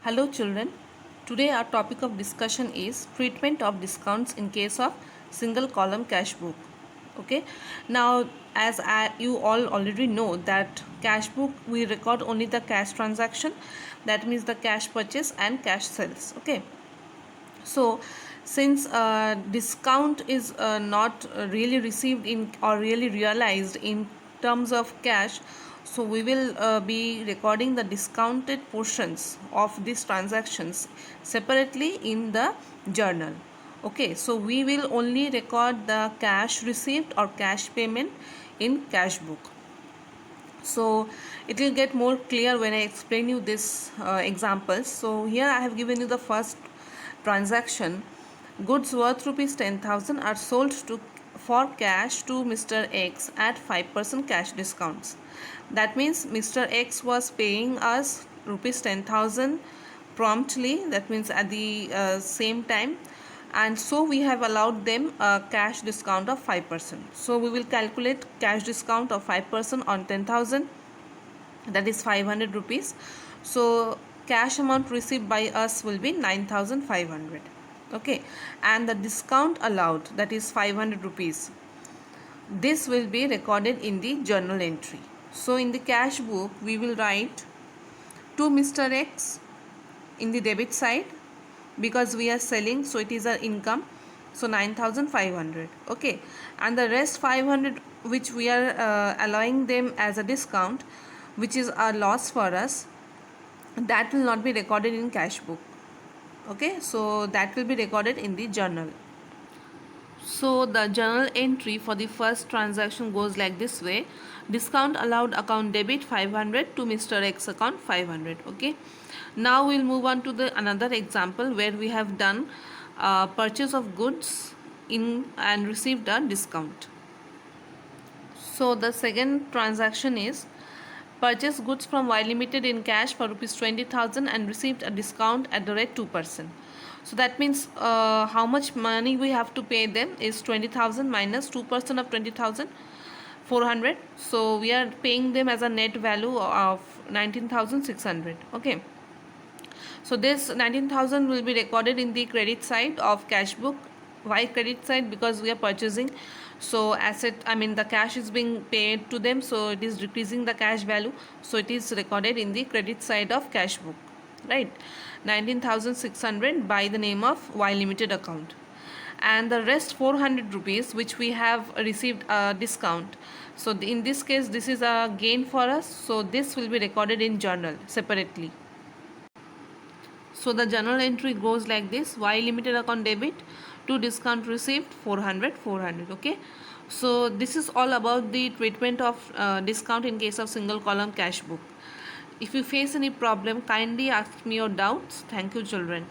Hello children, today our topic of discussion is treatment of discounts in case of single column cash book. Okay, now as you all already know that cash book we record only the cash transaction, that means the cash purchase and cash sales. Okay, so since discount is not really received in or really realized in terms of cash, so we will be recording the discounted portions of these transactions separately in the journal. Okay, so we will only record the cash received or cash payment in cash book. So it will get more clear when I explain you this examples. So here I have given you the first transaction. Goods worth rupees 10,000 are sold for cash to Mr. X at 5% cash discounts. That means Mr. X was paying us rupees 10,000 promptly, that means at the same time, and so we have allowed them a cash discount of 5%. So we will calculate cash discount of 5% on 10,000, that is 500 rupees. So cash amount received by us will be 9,500. Okay, and the discount allowed, that is 500 rupees, this will be recorded in the journal entry. So in the cash book we will write to Mr. X in the debit side, because we are selling, so it is our income, so 9,500. Okay, and the rest 500 which we are allowing them as a discount, which is a loss for us, that will not be recorded in cash book. Okay, so that will be recorded in the journal. So the journal entry for the first transaction goes like this way: discount allowed account debit 500 to Mr. X account 500. Okay, now we'll move on to the another example where we have done purchase of goods in and received a discount. So the second transaction is purchase goods from Y Limited in cash for rupees 20,000 and received a discount at the rate 2%. So that means how much money we have to pay them is 20,000 minus 2% of 20,000, 400. So we are paying them as a net value of 19,600. Okay, so this 19,000 will be recorded in the credit side of cash book. Why credit side? Because we are purchasing, so the cash is being paid to them, so it is decreasing the cash value, so it is recorded in the credit side of cash book, right? 19,600 by the name of Y Limited account, and the rest 400 rupees which we have received a discount, so in this case this is a gain for us, so this will be recorded in journal separately. So the journal entry goes like this: Y Limited account debit to discount received 400 400. Okay, so this is all about the treatment of discount in case of single column cash book. If you face any problem, kindly ask me your doubts. Thank you children.